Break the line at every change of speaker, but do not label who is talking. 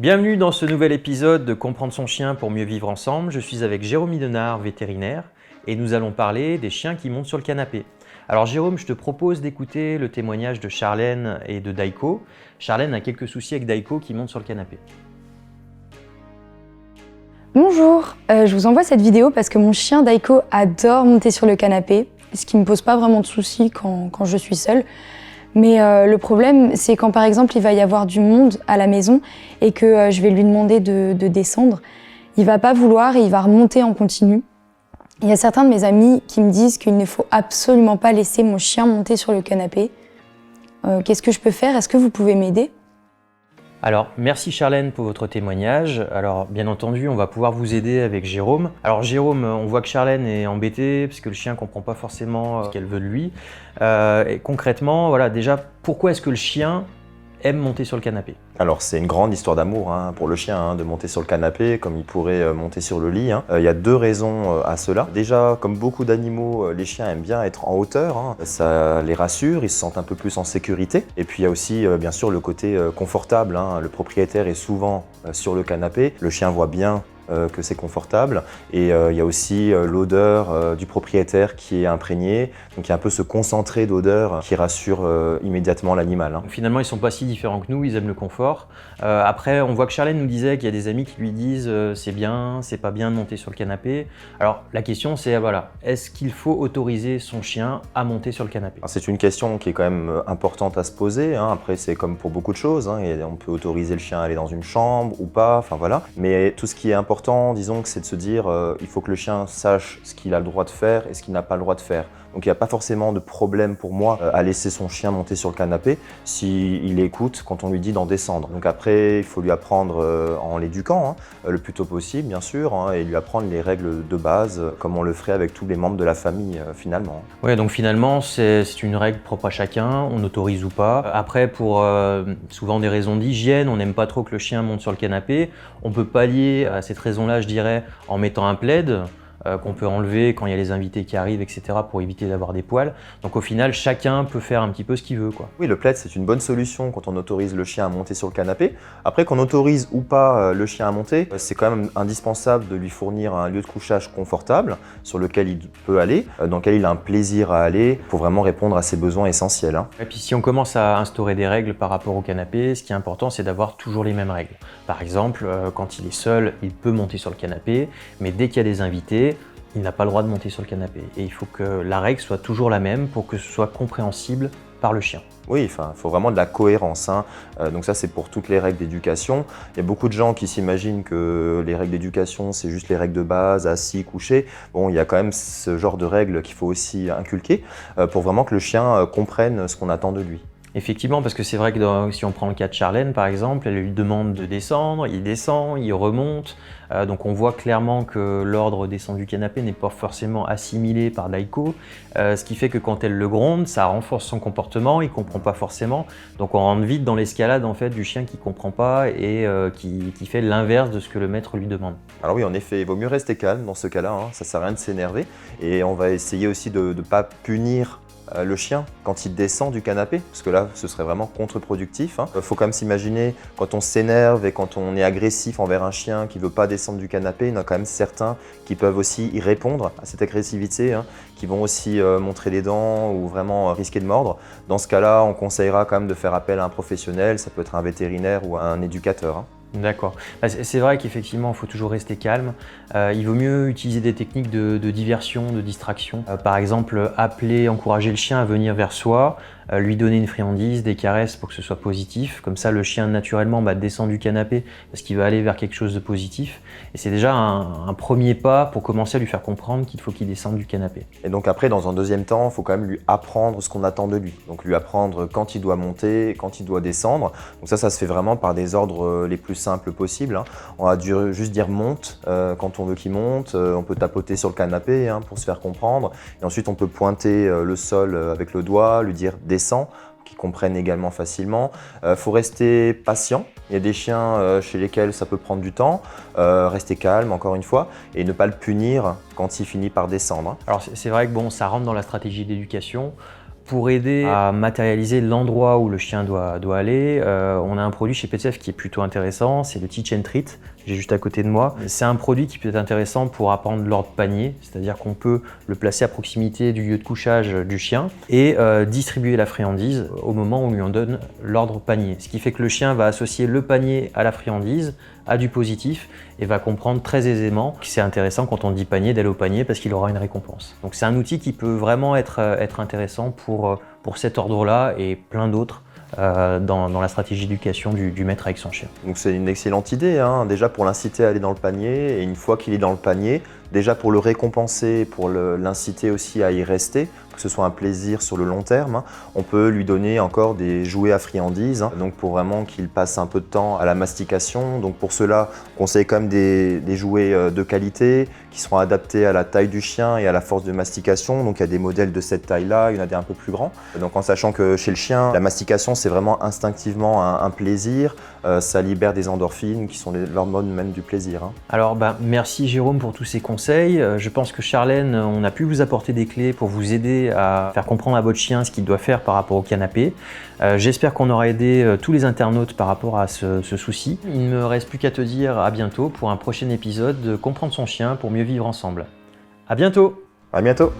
Bienvenue dans ce nouvel épisode de Comprendre son chien pour mieux vivre ensemble. Je suis avec Jérôme Denard, vétérinaire, et nous allons parler des chiens qui montent sur le canapé. Alors Jérôme, je te propose d'écouter le témoignage de Charlène et de Daiko. Charlène a quelques soucis avec Daiko qui monte sur le canapé.
Bonjour, je vous envoie cette vidéo parce que mon chien Daiko adore monter sur le canapé, ce qui ne me pose pas vraiment de soucis quand je suis seule. Mais le problème, c'est quand par exemple il va y avoir du monde à la maison et que je vais lui demander de descendre, il va pas vouloir et il va remonter en continu. Il y a certains de mes amis qui me disent qu'il ne faut absolument pas laisser mon chien monter sur le canapé. Qu'est-ce que je peux faire? Est-ce que vous pouvez m'aider?
Alors, merci Charlène pour votre témoignage. Alors, bien entendu, on va pouvoir vous aider avec Jérôme. Alors Jérôme, on voit que Charlène est embêtée parce que le chien ne comprend pas forcément ce qu'elle veut de lui. Et concrètement, voilà, déjà, pourquoi est-ce que le chien aime monter sur le canapé?
Alors c'est une grande histoire d'amour pour le chien de monter sur le canapé comme il pourrait monter sur le lit. Il y a deux raisons à cela. Déjà, comme beaucoup d'animaux, les chiens aiment bien être en hauteur. Ça les rassure, ils se sentent un peu plus en sécurité. Et puis il y a aussi bien sûr le côté confortable. Le propriétaire est souvent sur le canapé, le chien voit bien que c'est confortable et il y a aussi l'odeur du propriétaire qui est imprégnée, donc il y a un peu ce concentré d'odeur qui rassure immédiatement l'animal.
Donc, finalement, ils ne sont pas si différents que nous, ils aiment le confort. Après, on voit que Charlène nous disait qu'il y a des amis qui lui disent c'est bien, c'est pas bien de monter sur le canapé. Alors la question c'est voilà, est-ce qu'il faut autoriser son chien à monter sur le canapé?
C'est une question qui est quand même importante à se poser. Après c'est comme pour beaucoup de choses, et on peut autoriser le chien à aller dans une chambre ou pas, enfin voilà. Mais tout ce qui est important, disons que c'est de se dire il faut que le chien sache ce qu'il a le droit de faire et ce qu'il n'a pas le droit de faire. Donc il n'y a pas forcément de problème pour moi à laisser son chien monter sur le canapé s'il écoute quand on lui dit d'en descendre. Donc après, il faut lui apprendre en l'éduquant, le plus tôt possible bien sûr, et lui apprendre les règles de base comme on le ferait avec tous les membres de la famille finalement.
Oui, donc finalement c'est une règle propre à chacun, on autorise ou pas. Après pour souvent des raisons d'hygiène, on n'aime pas trop que le chien monte sur le canapé. On peut pallier à cette raison-là, je dirais, en mettant un plaid qu'on peut enlever quand il y a les invités qui arrivent, etc. pour éviter d'avoir des poils. Donc au final, chacun peut faire un petit peu ce qu'il veut, quoi.
Oui, le plaid, c'est une bonne solution quand on autorise le chien à monter sur le canapé. Après, qu'on autorise ou pas le chien à monter, c'est quand même indispensable de lui fournir un lieu de couchage confortable sur lequel il peut aller, dans lequel il a un plaisir à aller pour vraiment répondre à ses besoins essentiels.
Et puis si on commence à instaurer des règles par rapport au canapé, ce qui est important, c'est d'avoir toujours les mêmes règles. Par exemple, quand il est seul, il peut monter sur le canapé, mais dès qu'il y a des invités, il n'a pas le droit de monter sur le canapé. Et il faut que la règle soit toujours la même pour que ce soit compréhensible par le chien.
Oui, il faut vraiment de la cohérence. Donc ça, c'est pour toutes les règles d'éducation. Il y a beaucoup de gens qui s'imaginent que les règles d'éducation, c'est juste les règles de base, assis, couché. Bon, il y a quand même ce genre de règles qu'il faut aussi inculquer pour vraiment que le chien comprenne ce qu'on attend de lui.
Effectivement, parce que c'est vrai que si on prend le cas de Charlène par exemple, elle lui demande de descendre, il descend, il remonte. Donc on voit clairement que l'ordre descend du canapé n'est pas forcément assimilé par Daiko, ce qui fait que quand elle le gronde, ça renforce son comportement, il ne comprend pas forcément. Donc on rentre vite dans l'escalade en fait, du chien qui ne comprend pas et qui fait l'inverse de ce que le maître lui demande.
Alors oui, en effet, il vaut mieux rester calme dans ce cas-là, ça ne sert à rien de s'énerver. Et on va essayer aussi de ne pas punir le chien quand il descend du canapé, parce que là ce serait vraiment contre-productif. Faut quand même s'imaginer quand on s'énerve et quand on est agressif envers un chien qui ne veut pas descendre du canapé, il y en a quand même certains qui peuvent aussi y répondre à cette agressivité, qui vont aussi montrer les dents ou vraiment risquer de mordre. Dans ce cas-là, on conseillera quand même de faire appel à un professionnel, ça peut être un vétérinaire ou un éducateur.
D'accord. C'est vrai qu'effectivement, il faut toujours rester calme. Il vaut mieux utiliser des techniques de diversion, de distraction. Par exemple, appeler, encourager le chien à venir vers soi, lui donner une friandise, des caresses pour que ce soit positif. Comme ça, le chien naturellement descend du canapé parce qu'il va aller vers quelque chose de positif. Et c'est déjà un premier pas pour commencer à lui faire comprendre qu'il faut qu'il descende du canapé.
Et donc après, dans un deuxième temps, il faut quand même lui apprendre ce qu'on attend de lui. Donc lui apprendre quand il doit monter, quand il doit descendre. Donc ça se fait vraiment par des ordres les plus simples possibles. On va juste dire monte quand on veut qu'il monte. On peut tapoter sur le canapé pour se faire comprendre. Et ensuite, on peut pointer le sol avec le doigt, lui dire descend, qu'ils comprennent également facilement. Faut rester patient. Il y a des chiens chez lesquels ça peut prendre du temps. Rester calme, encore une fois, et ne pas le punir quand il finit par descendre.
Alors c'est vrai que ça rentre dans la stratégie d'éducation. Pour aider à matérialiser l'endroit où le chien doit aller, on a un produit chez PetSafe qui est plutôt intéressant, c'est le Teach and Treat, j'ai juste à côté de moi. C'est un produit qui peut être intéressant pour apprendre l'ordre panier, c'est-à-dire qu'on peut le placer à proximité du lieu de couchage du chien et distribuer la friandise au moment où on lui en donne l'ordre panier. Ce qui fait que le chien va associer le panier à la friandise, à du positif et va comprendre très aisément que c'est intéressant quand on dit panier d'aller au panier parce qu'il aura une récompense. Donc c'est un outil qui peut vraiment être intéressant pour cet ordre-là et plein d'autres dans la stratégie d'éducation du maître avec son chien.
Donc c'est une excellente idée, hein, déjà pour l'inciter à aller dans le panier, et une fois qu'il est dans le panier, déjà pour le récompenser, pour l'inciter aussi à y rester, que ce soit un plaisir sur le long terme, hein, on peut lui donner encore des jouets à friandises, hein, donc pour vraiment qu'il passe un peu de temps à la mastication. Donc pour cela, on conseille quand même des jouets de qualité qui seront adaptés à la taille du chien et à la force de mastication. Donc il y a des modèles de cette taille-là, il y en a des un peu plus grands. Donc en sachant que chez le chien, la mastication c'est vraiment instinctivement un plaisir, ça libère des endorphines qui sont l'hormone même du plaisir. Hein.
Alors merci Jérôme pour tous ces conseils. Je pense que Charlène, on a pu vous apporter des clés pour vous aider à faire comprendre à votre chien ce qu'il doit faire par rapport au canapé. J'espère qu'on aura aidé tous les internautes par rapport à ce souci. Il ne me reste plus qu'à te dire à bientôt pour un prochain épisode de Comprendre son chien pour mieux vivre ensemble. À bientôt!
À bientôt!